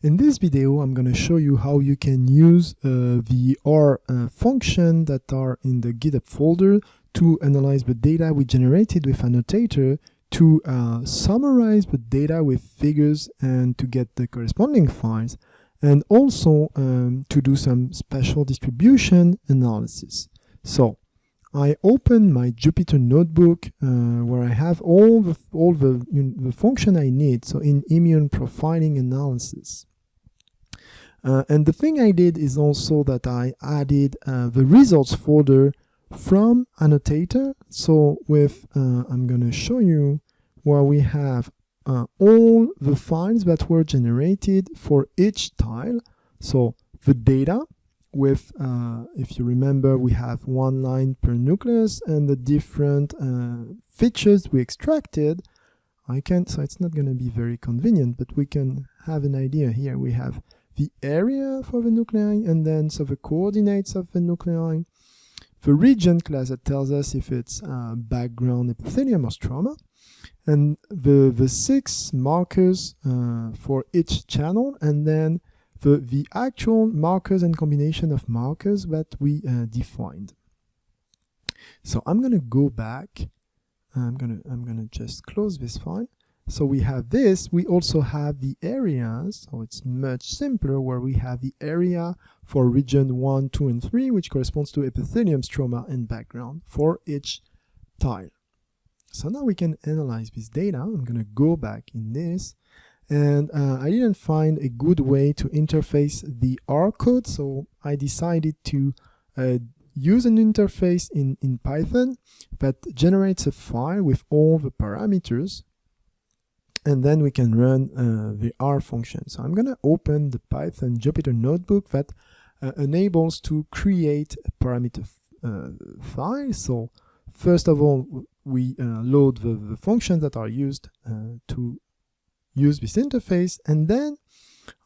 In this video, I'm going to show you how you can use the R function that are in the GitHub folder to analyze the data we generated with annotator, to summarize the data with figures and to get the corresponding files, and also to do some spatial distribution analysis. So I open my Jupyter notebook where I have all the function I need, so in immune profiling analysis. And the thing I did is also that I added the results folder from annotator. So with I'm going to show you where we have all the files that were generated for each tile. So the data with, if you remember, we have one line per nucleus and the different features we extracted. So it's not going to be very convenient, but we can have an idea here. We have the area for the nuclei, and then so the coordinates of the nuclei, the region class that tells us if it's background epithelium or stroma, and the 6 markers for each channel, and then the actual markers and combination of markers that we defined. So I'm gonna go back. I'm gonna just close this file. So we have this, we also have the areas, so it's much simpler, where we have the area for region 1, 2, and 3, which corresponds to epithelium, stroma, and background for each tile. So now we can analyze this data. I'm going to go back in this, and I didn't find a good way to interface the R code, so I decided to use an interface in Python that generates a file with all the parameters, and then we can run the R function. So I'm going to open the Python Jupyter notebook that enables to create a parameter file. So first of all, we load the functions that are used to use this interface, and then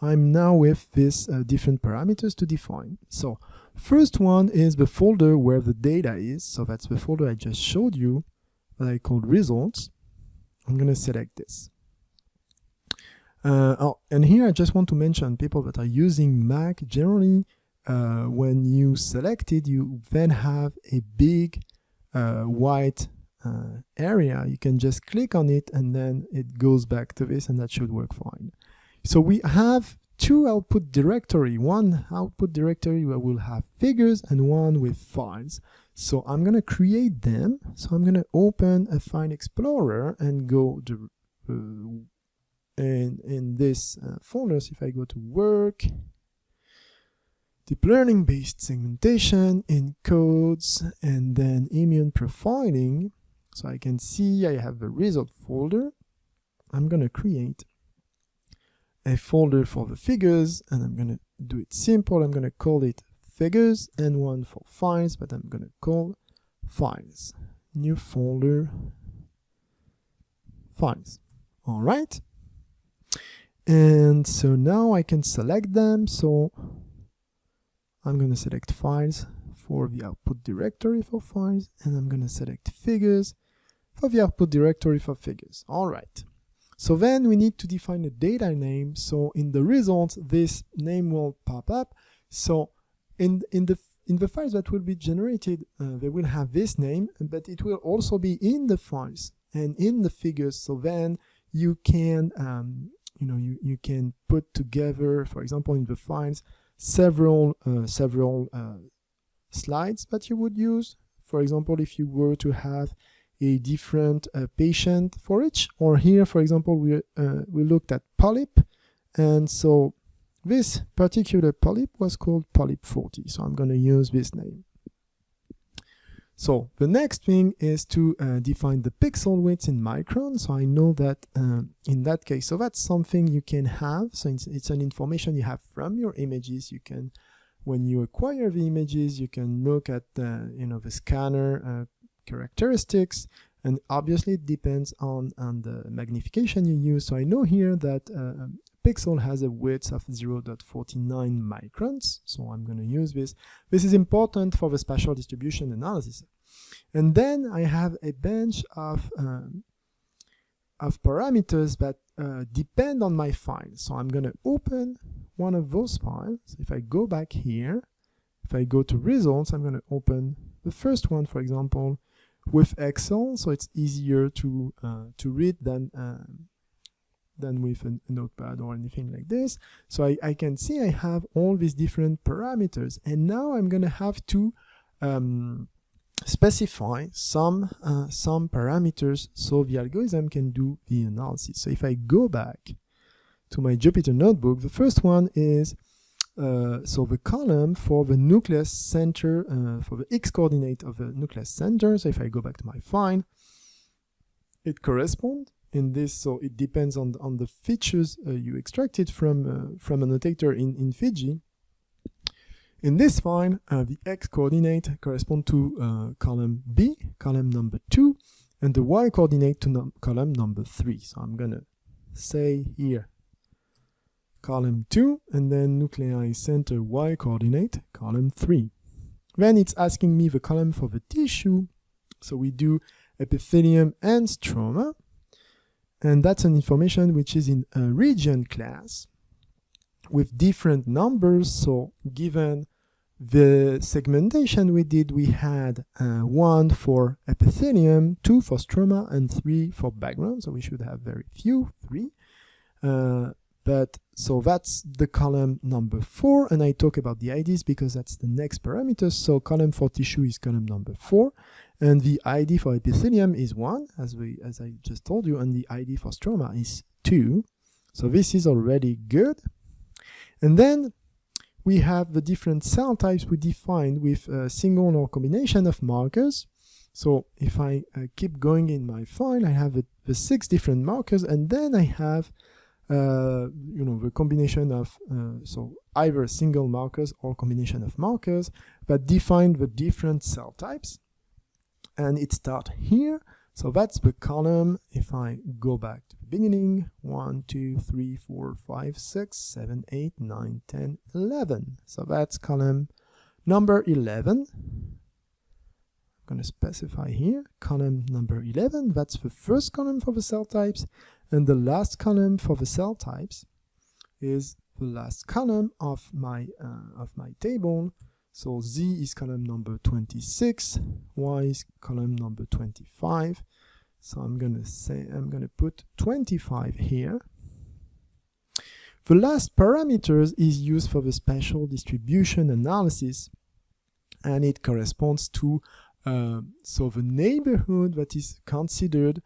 I'm now with these different parameters to define. So first one is the folder where the data is. So that's the folder I just showed you that I called results. I'm going to select this. And here I just want to mention, people that are using Mac, generally when you select it, you then have a big white area. You can just click on it and then it goes back to this, and that should work fine. So we have 2 output directory, one output directory where we'll have figures and one with files. So I'm going to create them. So I'm going to open a file explorer and go to in this folder. So if I go to work, deep learning based segmentation, encodes, and then immune profiling, so I can see I have the result folder. I'm going to create a folder for the figures, and I'm going to do it simple. I'm going to call it figures, and one for files, but I'm going to call files. New folder, files. All right. And so now I can select them. So I'm going to select files for the output directory for files, and I'm going to select figures for the output directory for figures. All right. So then we need to define a data name. So in the results, this name will pop up. So in the files that will be generated, they will have this name, but it will also be in the files and in the figures. So then you can you can put together, for example, in the files, several slides that you would use. For example, if you were to have a different patient for each, or here, for example, we looked at polyp, and so this particular polyp was called polyp 40. So I'm going to use this name. So the next thing is to define the pixel width in microns. So I know that in that case, so that's something you can have. So it's an information you have from your images. You can, when you acquire the images, you can look at the scanner characteristics, and obviously it depends on the magnification you use. So I know here that pixel has a width of 0.49 microns, so I'm going to use this. This is important for the spatial distribution analysis. And then I have a bunch of parameters that depend on my file. So I'm going to open one of those files. If I go back here, if I go to results, I'm going to open the first one, for example, with Excel, so it's easier to read than with a notepad or anything like this. So I can see I have all these different parameters, and now I'm going to have to specify some parameters so the algorithm can do the analysis. So if I go back to my Jupyter notebook, the first one is so the column for the nucleus center, for the x coordinate of the nucleus center. So if I go back to my file, it corresponds in this. So it depends on the features you extracted from annotator in Fiji. In this file, the x coordinate correspond to column B, column number 2, and the y coordinate to column number 3. So I'm gonna say here column 2, and then nuclei center y coordinate column 3. Then it's asking me the column for the tissue. So we do epithelium and stroma, and that's an information which is in a region class with different numbers. So given the segmentation we did, we had 1 for epithelium, 2 for stroma, and 3 for background. So we should have very few, 3. But so that's the column number 4, and I talk about the IDs because that's the next parameter. So column for tissue is column number 4, and the ID for epithelium is 1, as I just told you, and the ID for stroma is 2. So this is already good. And then we have the different cell types we defined with a single or combination of markers. So if I keep going in my file, I have the 6 different markers, and then I have the combination of so either single markers or combination of markers that define the different cell types, and it starts here. So that's the column. If I go back to the beginning, 1 2 3 4 5 6 7 8 9 10 11. So that's column number 11. I'm going to specify here column number 11. That's the first column for the cell types, and the last column for the cell types is the last column of my table. So Z is column number 26, Y is column number 25. So I'm gonna put 25 here. The last parameters is used for the spatial distribution analysis, and it corresponds to so the neighborhood that is considered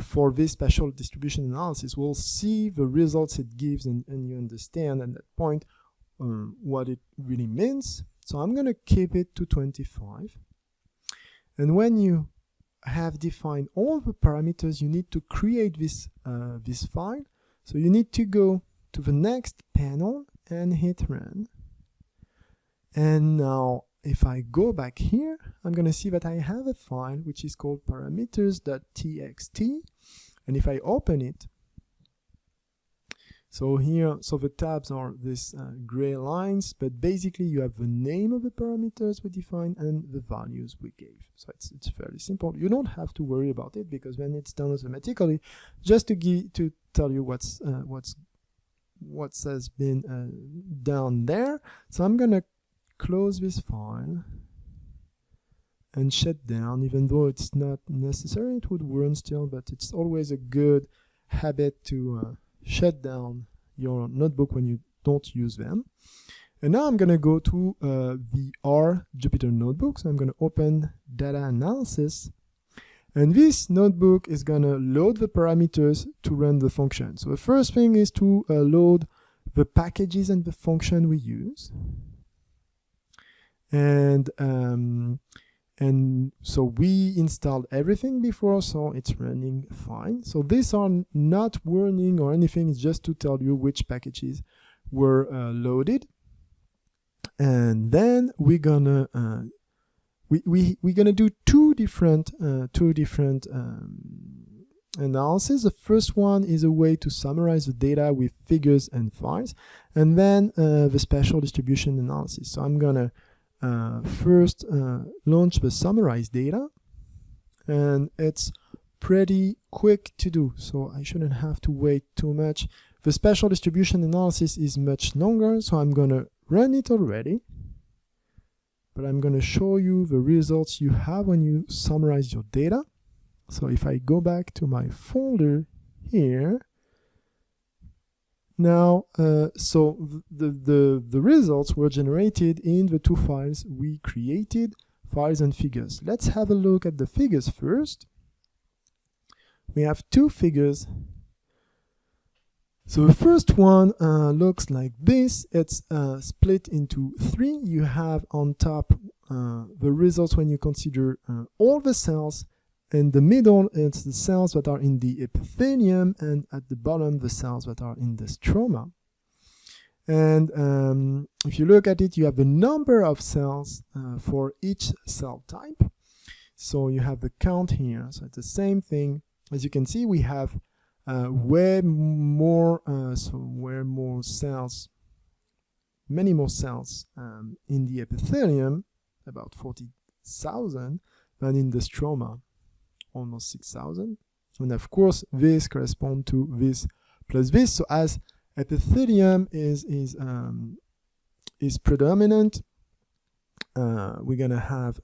for this spatial distribution analysis. We'll see the results it gives, and you understand at that point what it really means. So I'm going to keep it to 25. And when you have defined all the parameters, you need to create this file. So you need to go to the next panel and hit run. And now if I go back here, I'm going to see that I have a file which is called parameters.txt. And if I open it, so here, so the tabs are these gray lines, but basically you have the name of the parameters we defined and the values we gave. So it's fairly simple. You don't have to worry about it because when it's done automatically, just to tell you what has been done there. So I'm gonna close this file and shut down, even though it's not necessary. It would run still, but it's always a good habit to shut down your notebook when you don't use them. And now I'm going to go to the R Jupyter notebook. So I'm going to open data analysis, and this notebook is going to load the parameters to run the function. So the first thing is to load the packages and the function we use, and so we installed everything before, so it's running fine. So these are not warning or anything, it's just to tell you which packages were loaded. And then we're gonna we're gonna do two different analysis. The first one is a way to summarize the data with figures and files, and then the spatial distribution analysis. So I'm gonna first launch the summarized data, and it's pretty quick to do, so I shouldn't have to wait too much. The spatial distribution analysis is much longer, so I'm going to run it already. But I'm going to show you the results you have when you summarize your data. So if I go back to my folder here, now, so the results were generated in the two files we created, files and figures. Let's have a look at the figures first. We have two figures. So the first one looks like this. It's split into three. You have on top the results when you consider all the cells. In the middle, it's the cells that are in the epithelium, and at the bottom, the cells that are in the stroma. And if you look at it, you have the number of cells for each cell type. So you have the count here. So it's the same thing. As you can see, we have way more cells, many more cells in the epithelium, about 40,000, than in the stroma, almost 6,000. And of course, this corresponds to this plus this. So as epithelium is predominant, we're gonna have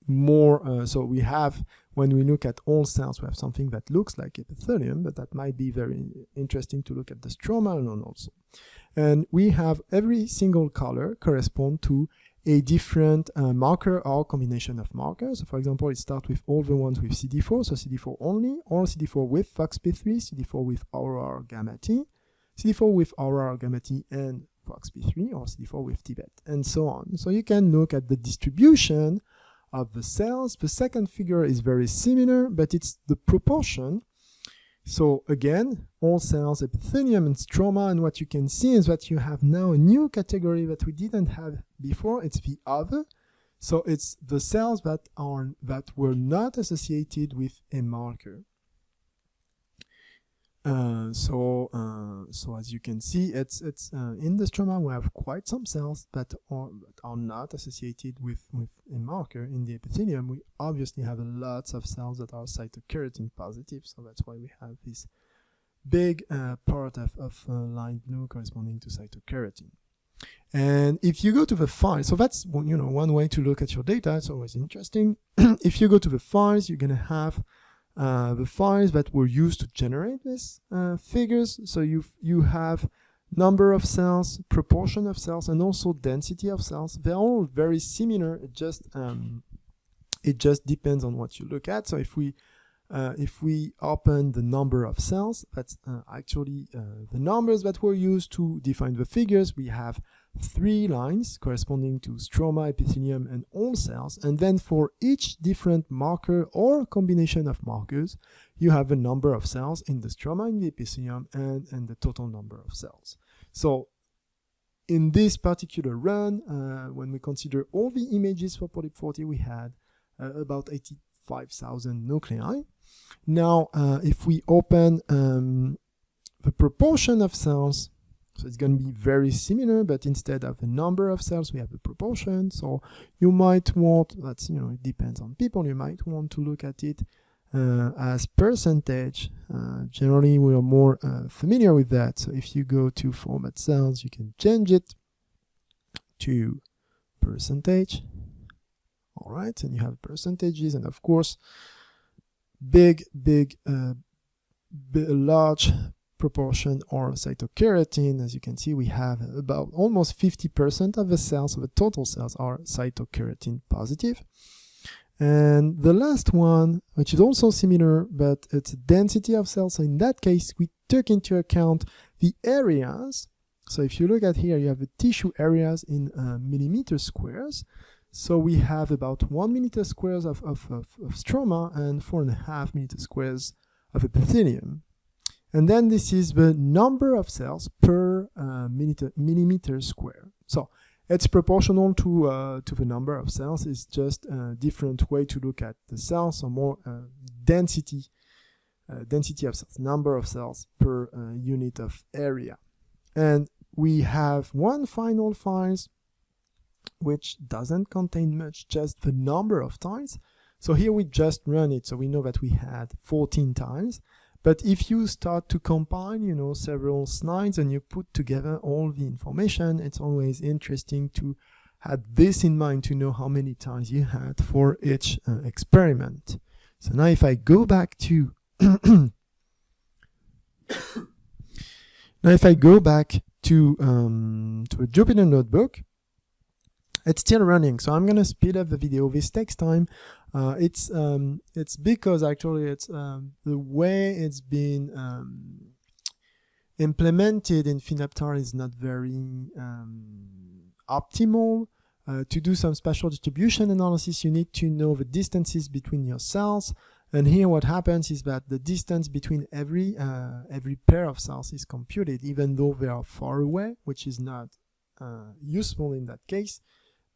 more. So we have, when we look at all cells, we have something that looks like epithelium, but that might be very interesting to look at the stroma and also. And we have every single color correspond to a different marker or combination of markers. So for example, it starts with all the ones with CD4, so CD4 only, or CD4 with FOXP3, CD4 with Aurora gamma T, CD4 with Aurora gamma T and FOXP3, or CD4 with Tibet, and so on. So you can look at the distribution of the cells. The second figure is very similar, but it's the proportion. So again, all cells, epithelium and stroma, and what you can see is that you have now a new category that we didn't have before. It's the other. So it's the cells that were not associated with a marker. So as you can see, it's in the stroma we have quite some cells that are not associated with a marker. In the epithelium, we obviously have lots of cells that are cytokeratin positive, so that's why we have this big part of light blue corresponding to cytokeratin. And if you go to the files, so that's one way to look at your data. It's always interesting. If you go to the files, you're gonna have the files that were used to generate these figures. So you have number of cells, proportion of cells, and also density of cells. They're all very similar. It just depends on what you look at. So if we open the number of cells, that's actually the numbers that were used to define the figures. We have 3 lines corresponding to stroma, epithelium, and all cells. And then for each different marker or combination of markers, you have a number of cells in the stroma, in the epithelium, and the total number of cells. So in this particular run, when we consider all the images for polyp 40, we had about 85,000 nuclei. Now, if we open the proportion of cells, so it's going to be very similar, but instead of the number of cells, we have the proportion. So you might want, that's, it depends on people, you might want to look at it as percentage. Generally, we are more familiar with that. So if you go to format cells, you can change it to percentage. All right, and you have percentages, and of course, large proportion or cytokeratin. As you can see, we have about almost 50% of the cells, of the total cells, are cytokeratin positive. And the last one, which is also similar, but it's density of cells. So in that case, we took into account the areas. So if you look at here, you have the tissue areas in millimeter squares. So we have about 1 millimeter squares of stroma and 4.5 millimeter squares of epithelium. And then this is the number of cells per millimeter square. So it's proportional to the number of cells. It's just a different way to look at the cells, so more density of cells, number of cells per unit of area. And we have one final file which doesn't contain much, just the number of tiles. So here we just run it, so we know that we had 14 times. But if you start to combine, you know, several slides and you put together all the information, it's always interesting to have this in mind to know how many times you had for each experiment. So now if I go back to now if I go back to a Jupyter Notebook, it's still running, so I'm gonna speed up the video. This takes time. It's because actually it's the way it's been implemented in Finaptar is not very optimal. To do some spatial distribution analysis, you need to know the distances between your cells. And here what happens is that the distance between every pair of cells is computed, even though they are far away, which is not useful in that case.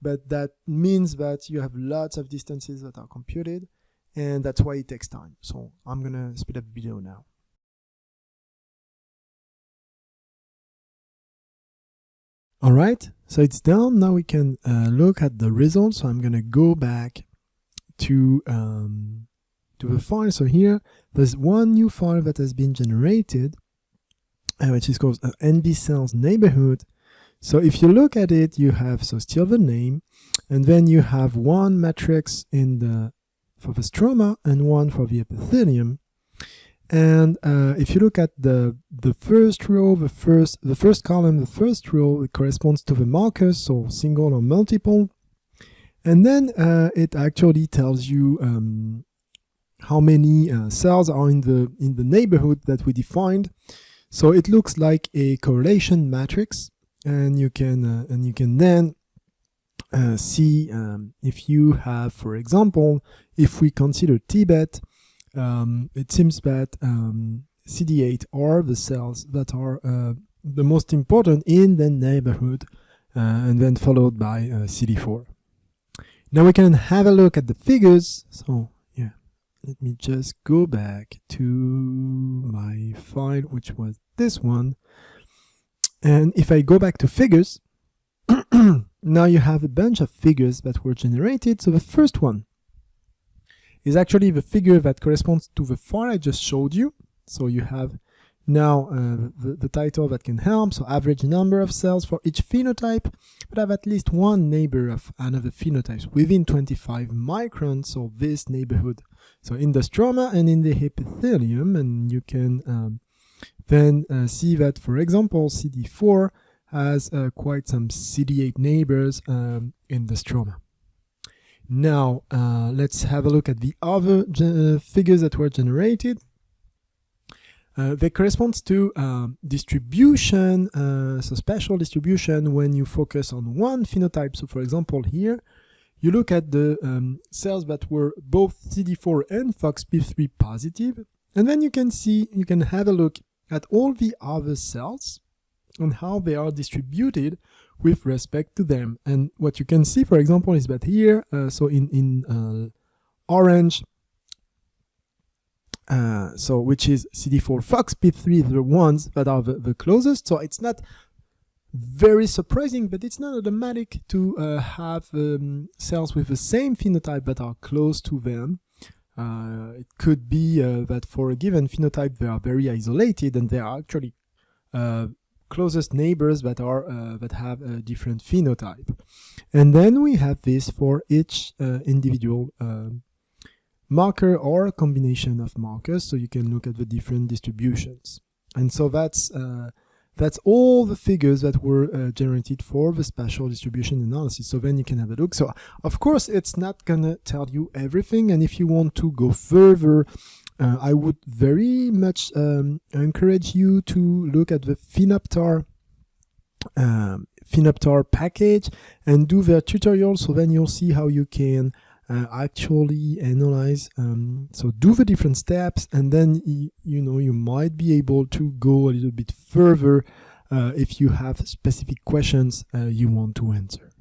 But that means that you have lots of distances that are computed, and that's why it takes time. So I'm gonna speed up the video now. All right, so it's done. Now we can look at the results. So I'm gonna go back to the file. So here, there's one new file that has been generated, which is called NB cells neighborhood. So if you look at it, you have still the name, and then you have one matrix for the stroma and one for the epithelium. And if you look at the first row, the first column, the first row, it corresponds to the markers, so single or multiple. And then it actually tells you how many cells are in the neighborhood that we defined. So it looks like a correlation matrix. And you can then see if you have, for example, if we consider Tibet, it seems that CD8 are the cells that are the most important in the neighborhood, and then followed by CD4. Now we can have a look at the figures. So yeah, let me just go back to my file, which was this one. And if I go back to figures, now you have a bunch of figures that were generated. So the first one is actually the figure that corresponds to the file I just showed you. So you have now the title that can help. So average number of cells for each phenotype, but have at least one neighbor of another phenotype within 25 microns, so this neighborhood. So in the stroma and in the epithelium, and you can then see that, for example, CD4 has quite some CD8 neighbors in the stroma. Now, let's have a look at the other figures that were generated. They correspond to distribution, so spatial distribution when you focus on one phenotype. So, for example, here, you look at the cells that were both CD4 and FOXP3 positive, and then you can have a look at all the other cells and how they are distributed with respect to them. And what you can see, for example, is that here, so in orange, so which is CD4 FOXP3, the ones that are the closest. So it's not very surprising, but it's not automatic to have cells with the same phenotype that are close to them. It could be that for a given phenotype they are very isolated, and they are actually closest neighbors that have a different phenotype. And then we have this for each individual marker or combination of markers, so you can look at the different distributions. And so that's all the figures that were generated for the spatial distribution analysis. So then you can have a look. So of course it's not gonna tell you everything, and if you want to go further, I would very much encourage you to look at the Finaptar package and do their tutorial. So then you'll see how you can actually analyze, so do the different steps, and then you might be able to go a little bit further if you have specific questions you want to answer.